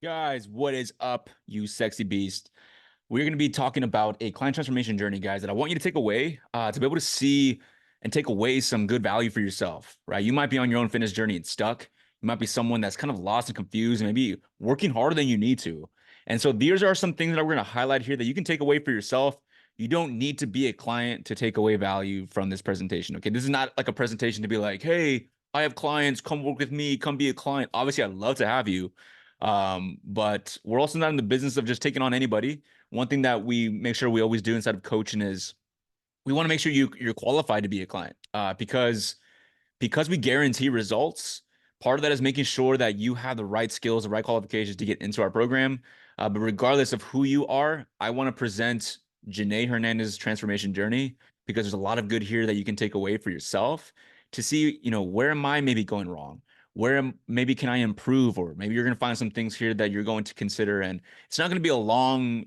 Guys, what is up, you sexy beast? We're going to be talking about a client transformation journey, guys, that I want you to take away to be able to see and take away some good value for yourself, right? You might be on your own fitness journey and stuck. You might be someone that's kind of lost and confused and maybe working harder than you need to. And so these are some things that we're going to highlight here that you can take away for yourself. You don't need to be a client to take away value from this presentation. Okay. This is not like a presentation to be like, hey, I have clients, come work with me, come be a client. Obviously, I'd love to have you. But we're also not in the business of just taking on anybody. One thing that we make sure we always do inside of coaching is we want to make sure you're qualified to be a client because we guarantee results. Part of that is making sure that you have the right skills, the right qualifications to get into our program. But regardless of who you are, I want to present Jenae Hernandez's transformation journey because there's a lot of good here that you can take away for yourself to see, where am I maybe going wrong? Maybe can I improve? Or maybe you're going to find some things here that you're going to consider. And it's not going to be a long,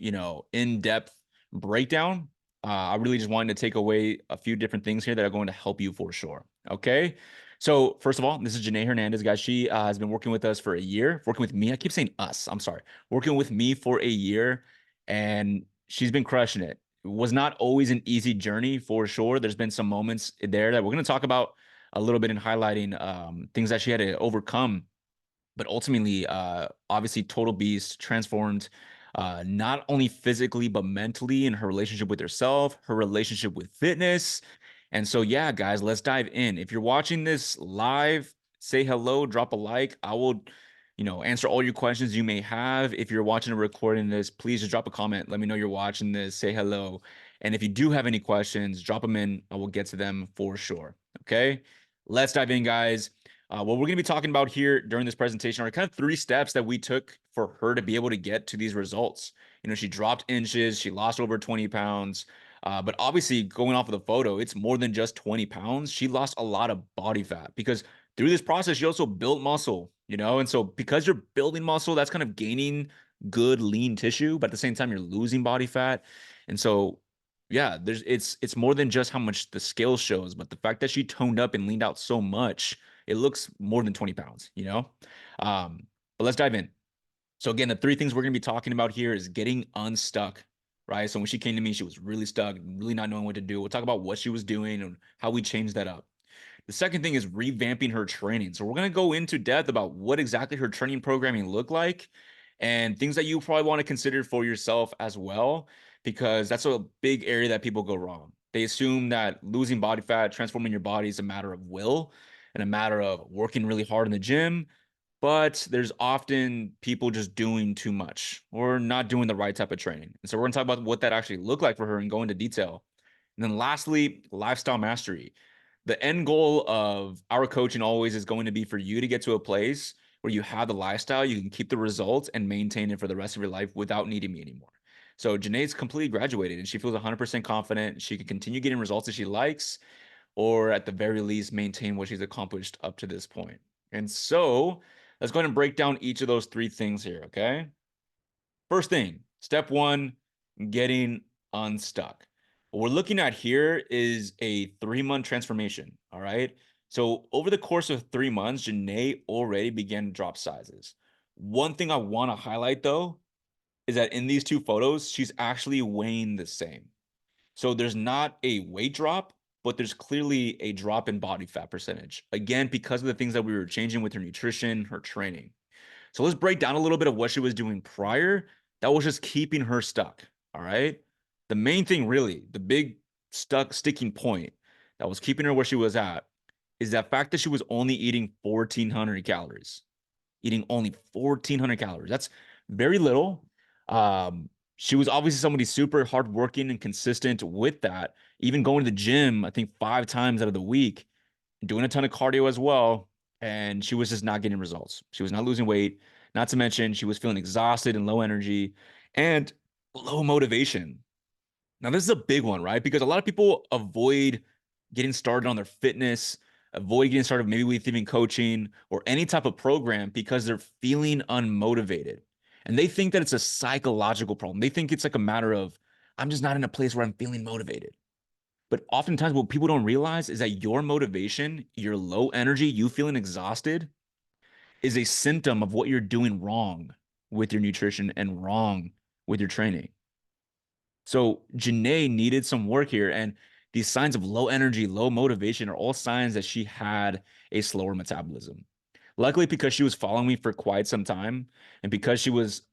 in-depth breakdown. I really just wanted to take away a few different things here that are going to help you for sure. Okay. So first of all, this is Jenae Hernandez, guys. She has been working with us for a year, working with me. I keep saying us. I'm sorry. Working with me for a year, and she's been crushing it. It was not always an easy journey for sure. There's been some moments there that we're going to talk about a little bit in highlighting things that she had to overcome. But ultimately, obviously, total beast, transformed not only physically but mentally in her relationship with herself, her relationship with fitness. And so, yeah, guys, let's dive in. If you're watching this live, say hello, drop a like. I will, answer all your questions you may have. If you're watching a recording this, please just drop a comment. Let me know you're watching this. Say hello. And if you do have any questions, drop them in. I will get to them for sure. Okay. Let's dive in, guys. What we're going to be talking about here during this presentation are kind of 3 steps that we took for her to be able to get to these results. She dropped inches, she lost over 20 pounds. But obviously, going off of the photo, it's more than just 20 pounds. She lost a lot of body fat because through this process, she also built muscle. And so because you're building muscle, that's kind of gaining good lean tissue, but at the same time, you're losing body fat. And so, yeah, it's more than just how much the scale shows, but the fact that she toned up and leaned out so much, it looks more than 20 pounds. But let's dive in. So again, the 3 things we're going to be talking about here is getting unstuck, right? So when she came to me, she was really stuck, really not knowing what to do. We'll talk about what she was doing and how we changed that up. The second thing is revamping her training. So we're going to go into depth about what exactly her training programming looked like and things that you probably want to consider for yourself as well, because that's a big area that people go wrong. They assume that losing body fat, transforming your body is a matter of will and a matter of working really hard in the gym, but there's often people just doing too much or not doing the right type of training. And so we're going to talk about what that actually looked like for her and go into detail. And then lastly, lifestyle mastery. The end goal of our coaching always is going to be for you to get to a place where you have the lifestyle, you can keep the results and maintain it for the rest of your life without needing me anymore. So Jenae's completely graduated and she feels 100% confident. She can continue getting results that she likes, or at the very least, maintain what she's accomplished up to this point. And so let's go ahead and break down each of those 3 things here, okay? First thing, step 1, getting unstuck. What we're looking at here is a 3-month transformation, all right? So over the course of 3 months, Jenae already began to drop sizes. One thing I want to highlight though is that in these 2 photos, she's actually weighing the same. So there's not a weight drop, but there's clearly a drop in body fat percentage. Again, because of the things that we were changing with her nutrition, her training. So let's break down a little bit of what she was doing prior that was just keeping her stuck. All right. The main thing, really, the big sticking point that was keeping her where she was at is that fact that she was only eating 1,400 calories, eating only 1,400 calories. That's very little. She was obviously somebody super hardworking and consistent with that, even going to the gym, I think 5 times out of the week, doing a ton of cardio as well. And she was just not getting results. She was not losing weight. Not to mention, she was feeling exhausted and low energy and low motivation. Now, this is a big one, right? Because a lot of people avoid getting started on their fitness, avoid getting started maybe with even coaching or any type of program because they're feeling unmotivated. And they think that it's a psychological problem. They think it's like a matter of, I'm just not in a place where I'm feeling motivated. But oftentimes, what people don't realize is that your motivation, your low energy, you feeling exhausted is a symptom of what you're doing wrong. with your nutrition and wrong with your training. So Jenae needed some work here. And these signs of low energy, low motivation are all signs that she had a slower metabolism. Luckily, because she was following me for quite some time and because she was,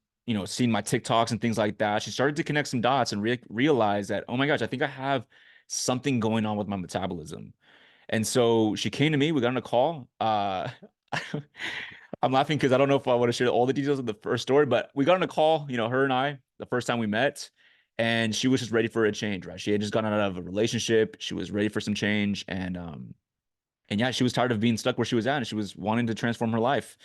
seeing my TikToks and things like that, she started to connect some dots and realize that, oh my gosh, I think I have something going on with my metabolism. And so she came to me. We got on a call. I'm laughing because I don't know if I want to share all the details of the first story, but we got on a call, her and I, the first time we met, and she was just ready for a change, right? She had just gotten out of a relationship. She was ready for some change. And yeah, she was tired of being stuck where she was at and she was wanting to transform her life.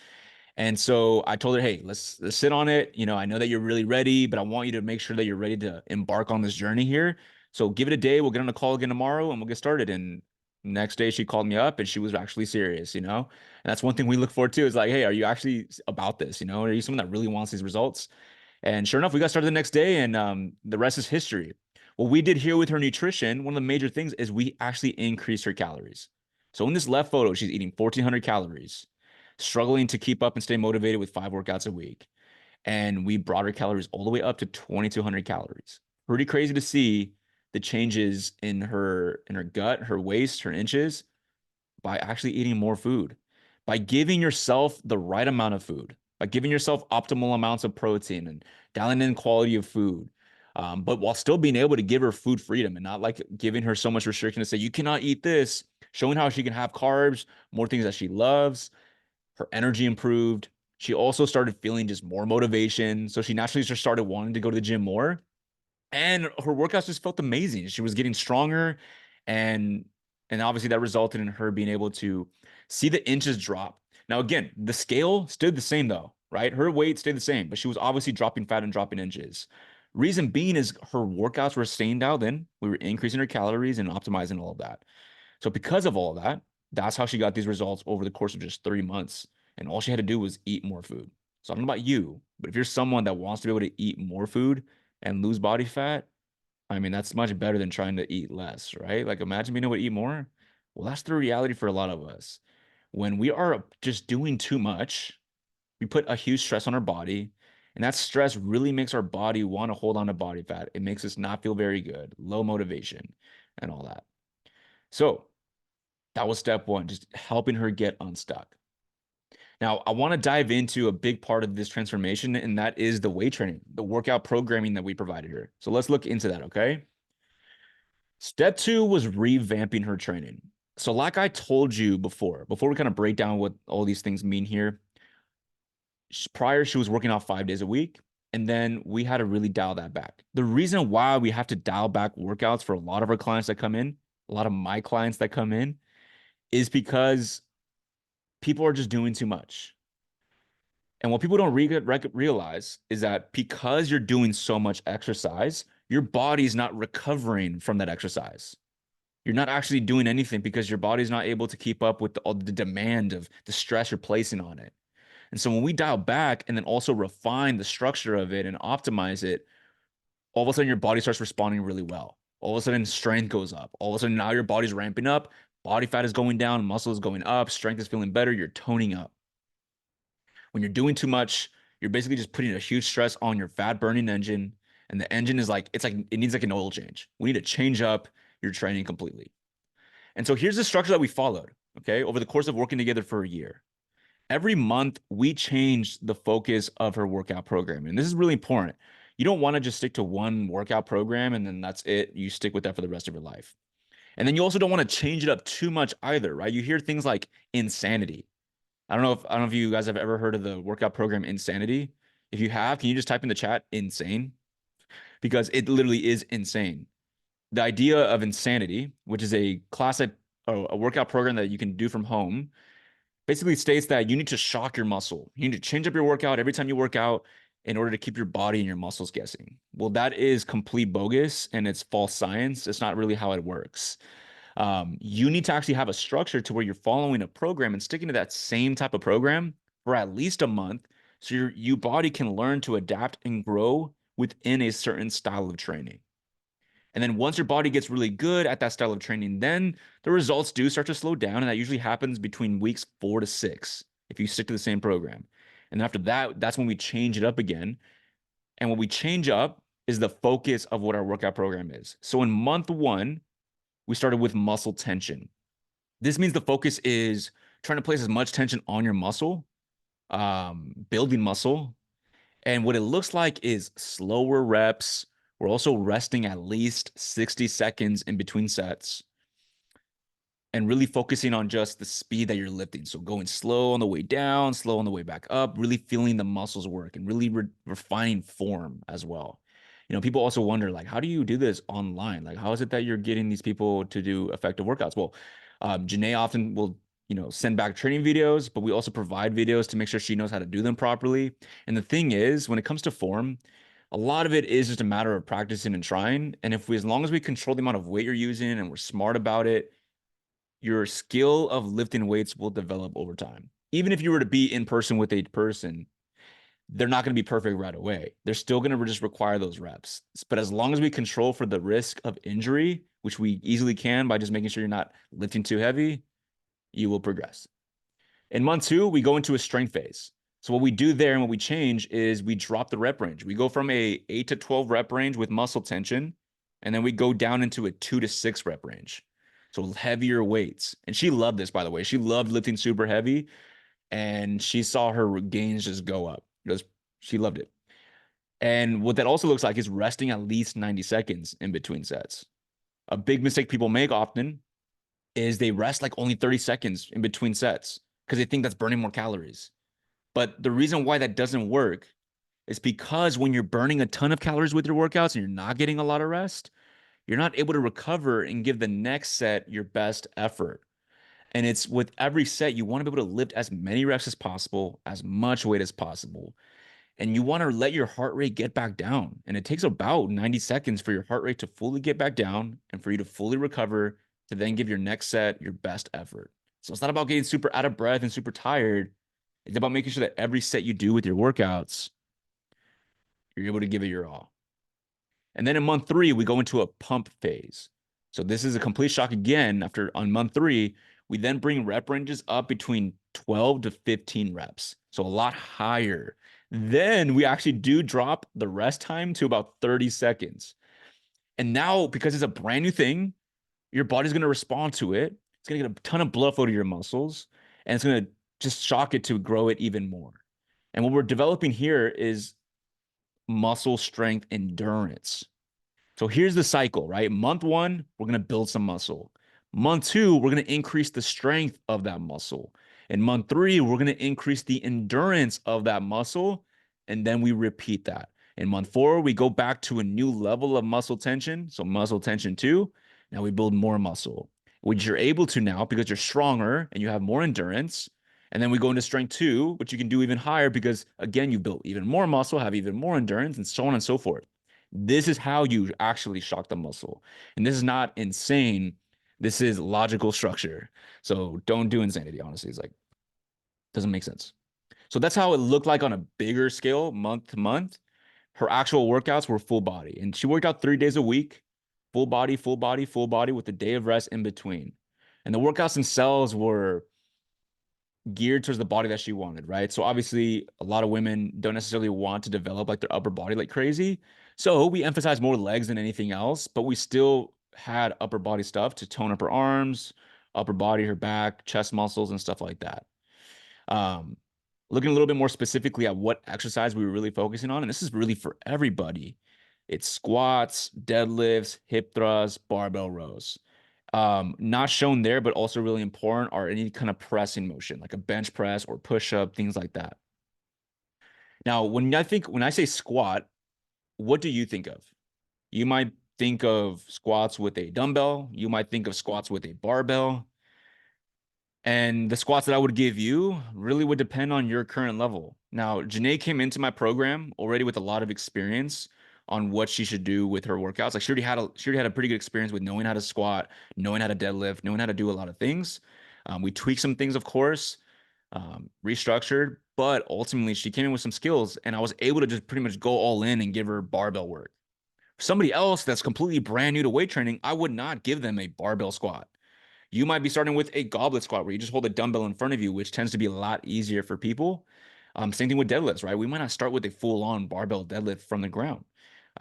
And so I told her, hey, let's sit on it. I know that you're really ready, but I want you to make sure that you're ready to embark on this journey here. So give it a day. We'll get on a call again tomorrow and we'll get started. And next day she called me up and she was actually serious. And that's one thing we look for too is like, hey, are you actually about this? Are you someone that really wants these results? And sure enough, we got started the next day, and the rest is history. What we did here with her nutrition, one of the major things is we actually increased her calories. So in this left photo, she's eating 1,400 calories, struggling to keep up and stay motivated with 5 workouts a week. And we brought her calories all the way up to 2,200 calories. Pretty crazy to see the changes in her gut, her waist, her inches by actually eating more food, by giving yourself the right amount of food, by giving yourself optimal amounts of protein and dialing in quality of food. But while still being able to give her food freedom and not like giving her so much restriction to say, you cannot eat this, showing how she can have carbs, more things that she loves. Her energy improved. She also started feeling just more motivation. So she naturally just started wanting to go to the gym more. And her workouts just felt amazing. She was getting stronger, and obviously that resulted in her being able to see the inches drop. Now again, the scale stayed the same though, right? Her weight stayed the same, but she was obviously dropping fat and dropping inches. Reason being is her workouts were staying dialed in. We were increasing her calories and optimizing all of that. So because of all of that, that's how she got these results over the course of just 3 months. And all she had to do was eat more food. So I don't know about you, but if you're someone that wants to be able to eat more food and lose body fat, I mean, that's much better than trying to eat less, right? Like imagine being able to eat more. Well, that's the reality for a lot of us. When we are just doing too much, we put a huge stress on our body, and that stress really makes our body want to hold on to body fat. It makes us not feel very good, low motivation, and all that. So that was step one, just helping her get unstuck. Now, I want to dive into a big part of this transformation, and that is the weight training, the workout programming that we provided her. So let's look into that, okay? Step two was revamping her training. So, like I told you before we kind of break down what all these things mean here, prior she was working out 5 days a week, and then we had to really dial that back. The reason why we have to dial back workouts for a lot of our clients that come in, a lot of my clients that come in, is because people are just doing too much. And what people don't realize is that because you're doing so much exercise, your body's not recovering from that exercise. You're not actually doing anything because your body's not able to keep up with all the demand of the stress you're placing on it. And so when we dial back and then also refine the structure of it and optimize it, all of a sudden your body starts responding really well. All of a sudden strength goes up. All of a sudden now your body's ramping up, body fat is going down, muscle is going up, strength is feeling better, you're toning up. When you're doing too much, you're basically just putting a huge stress on your fat burning engine. And the engine is like, it's like, it needs like an oil change. We need to change up your training completely. And so here's the structure that we followed, okay, over the course of working together for a year. Every month, we changed the focus of her workout program. And this is really important. You don't want to just stick to one workout program and then that's it. You stick with that for the rest of your life. And then you also don't want to change it up too much either, right? You hear things like insanity. I don't know if you guys have ever heard of the workout program Insanity. If you have, can you just type in the chat insane? Because it literally is insane. The idea of Insanity, which is a classic a workout program that you can do from home, basically states that you need to shock your muscle. You need to change up your workout every time you work out in order to keep your body and your muscles guessing. Well, that is complete bogus and it's false science. It's not really how it works. You need to actually have a structure to where you're following a program and sticking to that same type of program for at least a month so your body can learn to adapt and grow within a certain style of training. And then once your body gets really good at that style of training, then the results do start to slow down. And that usually happens between weeks 4 to 6 if you stick to the same program. And after that, that's when we change it up again. And what we change up is the focus of what our workout program is. So in month one, we started with muscle tension. This means the focus is trying to place as much tension on your muscle, building muscle. And what it looks like is slower reps. We're also resting at least 60 seconds in between sets and really focusing on just the speed that you're lifting. So going slow on the way down, slow on the way back up, really feeling the muscles work and really refining form as well. People also wonder, like, how do you do this online? Like, how is it that you're getting these people to do effective workouts? Well, Jenae often will, send back training videos, but we also provide videos to make sure she knows how to do them properly. And the thing is, when it comes to form, a lot of it is just a matter of practicing and trying. And if we, as long as we control the amount of weight you're using and we're smart about it, your skill of lifting weights will develop over time. Even if you were to be in person with a person, they're not going to be perfect right away. They're still going to just require those reps. But as long as we control for the risk of injury, which we easily can by just making sure you're not lifting too heavy, you will progress. In month two, we go into a strength phase. So what we do there and what we change is we drop the rep range. We go from a 8 to 12 rep range with muscle tension, and then we go down into a 2 to 6 rep range. So heavier weights. And she loved this, by the way. She loved lifting super heavy, and she saw her gains just go up. She loved it. And what that also looks like is resting at least 90 seconds in between sets. A big mistake people make often is they rest like only 30 seconds in between sets because they think that's burning more calories. But the reason why that doesn't work is because when you're burning a ton of calories with your workouts and you're not getting a lot of rest, you're not able to recover and give the next set your best effort. And it's with every set, you want to be able to lift as many reps as possible, as much weight as possible. And you want to let your heart rate get back down. And it takes about 90 seconds for your heart rate to fully get back down and for you to fully recover to then give your next set your best effort. So it's not about getting super out of breath and super tired. It's about making sure that every set you do with your workouts, you're able to give it your all. And then in month three, we go into a pump phase. So this is a complete shock again. After on month three, we then bring rep ranges up between 12 to 15 reps. So a lot higher. Then we actually do drop the rest time to about 30 seconds. And now, because it's a brand new thing, your body's going to respond to it. It's going to get a ton of blood flow to your muscles, and it's going to just shock it to grow it even more. And what we're developing here is muscle strength endurance. So here's the cycle, right? Month one, we're going to build some muscle. Month two, we're going to increase the strength of that muscle. In month three, we're going to increase the endurance of that muscle. And then we repeat that. In month four, we go back to a new level of muscle tension. So muscle tension two. Now we build more muscle, which you're able to now because you're stronger and you have more endurance. And then we go into strength two, which you can do even higher because, again, you built even more muscle, have even more endurance, and so on and so forth. This is how you actually shock the muscle. And this is not insane. This is logical structure. So don't do insanity, honestly. It's like, doesn't make sense. So that's how it looked like on a bigger scale, month to month. Her actual workouts were full body. And she worked out 3 days a week, full body, full body, full body with a day of rest in between. And the workouts themselves were geared towards the body that she wanted, right? So obviously, a lot of women don't necessarily want to develop like their upper body like crazy. So we emphasize more legs than anything else, but we still had upper body stuff to tone up her arms, upper body, her back, chest muscles, and stuff like that. Um, Looking a little bit more specifically at what exercise we were really focusing on, and this is really for everybody. It's squats, deadlifts, hip thrusts, barbell rows. Not shown there, but also really important are any kind of pressing motion, like a bench press or push up, things like that. Now, when I say squat, what do you think of? You might think of squats with a dumbbell. You might think of squats with a barbell. And the squats that I would give you really would depend on your current level. Now, Jenae came into my program already with a lot of experience on what she should do with her workouts. Like she already had a pretty good experience with knowing how to squat, knowing how to deadlift, knowing how to do a lot of things. We tweaked some things, of course, restructured, but ultimately she came in with some skills, and I was able to just pretty much go all in and give her barbell work. For somebody else that's completely brand new to weight training, I would not give them a barbell squat. You might be starting with a goblet squat where you just hold a dumbbell in front of you, which tends to be a lot easier for people. Same thing with deadlifts, right? We might not start with a full-on barbell deadlift from the ground.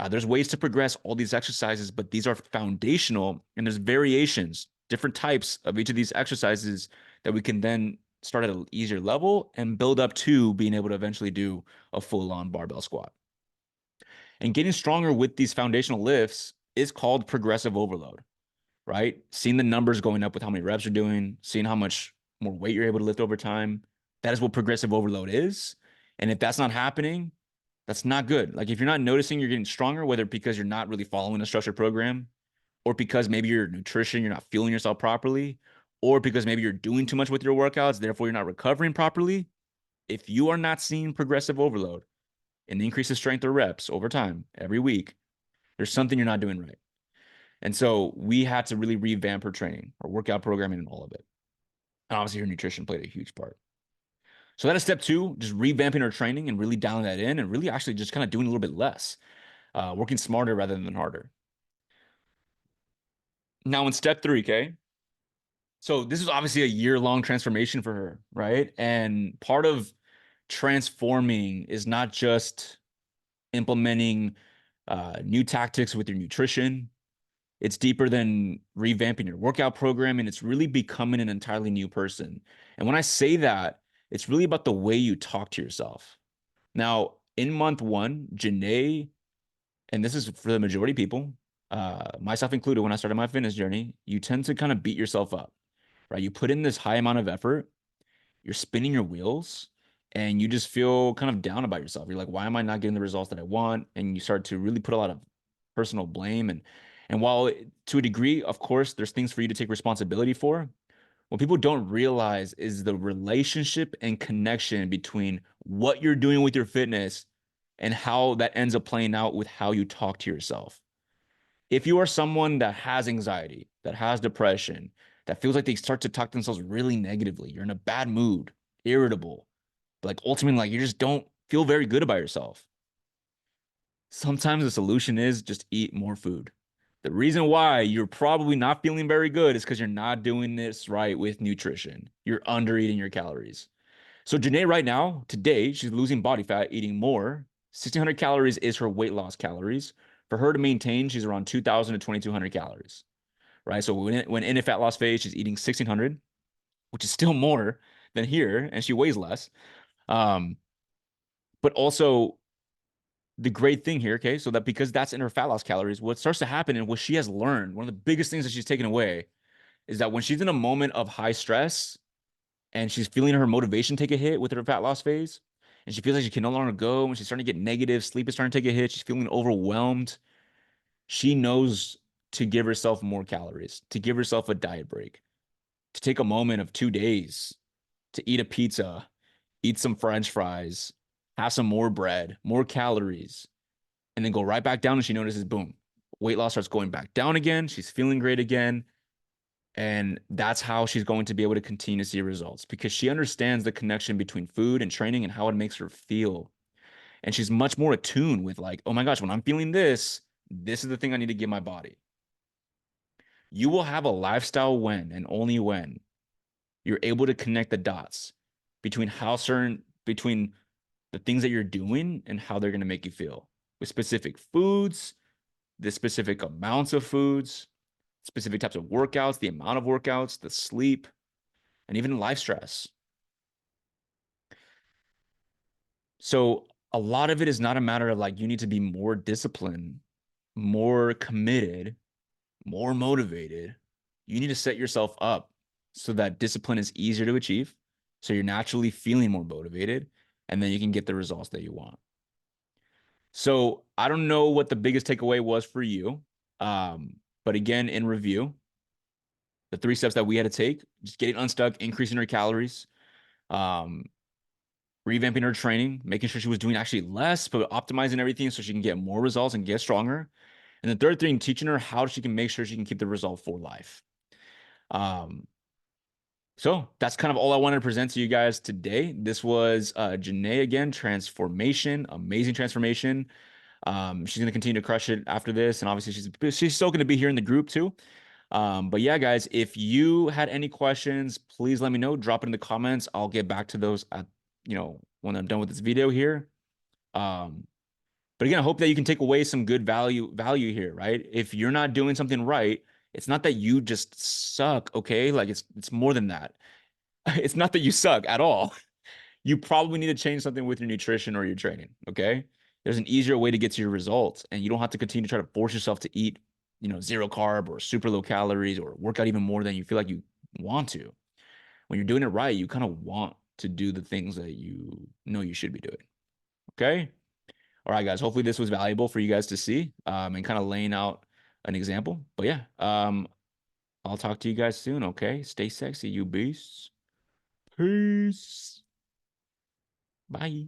There's ways to progress all these exercises, but these are foundational, and there's variations, different types of each of these exercises that we can then start at an easier level and build up to being able to eventually do a full-on barbell squat. And getting stronger with these foundational lifts is called progressive overload, right? Seeing the numbers going up with how many reps you're doing, seeing how much more weight you're able to lift over time. That is what progressive overload is. And if that's not happening, that's not good. Like if you're not noticing you're getting stronger, whether because you're not really following a structured program, or because maybe your nutrition, you're not fueling yourself properly, or because maybe you're doing too much with your workouts, therefore you're not recovering properly. If you are not seeing progressive overload and increase of strength or reps over time every week, there's something you're not doing right. And so we had to really revamp her training, her workout programming, and all of it. And obviously, her nutrition played a huge part. So that is step two, just revamping her training and really dialing that in and really actually just kind of doing a little bit less, working smarter rather than harder. Now, in step three, okay? So this is obviously a year-long transformation for her, right? And part of transforming is not just implementing new tactics with your nutrition. It's deeper than revamping your workout program, and it's really becoming an entirely new person. And when I say that, it's really about the way you talk to yourself. Now, in month one, Jenae, and this is for the majority of people, myself included, when I started my fitness journey, you tend to kind of beat yourself up, right? You put in this high amount of effort, you're spinning your wheels, and you just feel kind of down about yourself. You're like, why am I not getting the results that I want? And you start to really put a lot of personal blame. And while to a degree, of course, there's things for you to take responsibility for, what people don't realize is the relationship and connection between what you're doing with your fitness and how that ends up playing out with how you talk to yourself. If you are someone that has anxiety, that has depression, that feels like they start to talk to themselves really negatively, you're in a bad mood, irritable, like ultimately, like you just don't feel very good about yourself. Sometimes the solution is just eat more food. The reason why you're probably not feeling very good is because you're not doing this right with nutrition. You're under eating your calories. So Jenae right now, today, she's losing body fat, eating more. 1,600 calories is her weight loss calories. For her to maintain, she's around 2,000 to 2,200 calories, right? So when in a fat loss phase, she's eating 1,600, which is still more than here, and she weighs less. But also the great thing here, okay, so that because that's in her fat loss calories, what starts to happen and what she has learned, one of the biggest things that she's taken away is that when she's in a moment of high stress and she's feeling her motivation take a hit with her fat loss phase, and she feels like she can no longer go, and she's starting to get negative, sleep is starting to take a hit, she's feeling overwhelmed, she knows to give herself more calories, to give herself a diet break, to take a moment of 2 days to eat a pizza, eat some French fries, have some more bread, more calories, and then go right back down. And she notices, boom, weight loss starts going back down again. She's feeling great again. And that's how she's going to be able to continue to see results because she understands the connection between food and training and how it makes her feel. And she's much more attuned with, like, oh my gosh, when I'm feeling this, this is the thing I need to give my body. You will have a lifestyle when and only when you're able to connect the dots between between the things that you're doing and how they're going to make you feel with specific foods, the specific amounts of foods, specific types of workouts, the amount of workouts, the sleep, and even life stress. So a lot of it is not a matter of like you need to be more disciplined, more committed, more motivated. You need to set yourself up so that discipline is easier to achieve. So you're naturally feeling more motivated, and then you can get the results that you want. So I don't know what the biggest takeaway was for you. But again, in review, the 3 steps that we had to take, just getting unstuck, increasing her calories, um, revamping her training, making sure she was doing actually less, but optimizing everything so she can get more results and get stronger. And the third thing, teaching her how she can make sure she can keep the result for life. So that's kind of all I wanted to present to you guys today. This was Jenae again, transformation, amazing transformation. She's going to continue to crush it after this. And obviously she's still going to be here in the group too. But yeah, guys, if you had any questions, please let me know. Drop it in the comments. I'll get back to those when I'm done with this video here. Um, but again, I hope that you can take away some good value here, right? If you're not doing something right, it's not that you just suck, okay? Like it's more than that. It's not that you suck at all. You probably need to change something with your nutrition or your training, okay? There's an easier way to get to your results, and you don't have to continue to try to force yourself to eat, zero carb or super low calories or work out even more than you feel like you want to. When you're doing it right, you kind of want to do the things that you know you should be doing. Okay. All right, guys. Hopefully this was valuable for you guys to see and kind of laying out an example. But yeah, I'll talk to you guys soon. Okay. Stay sexy, you beasts. Peace. Bye.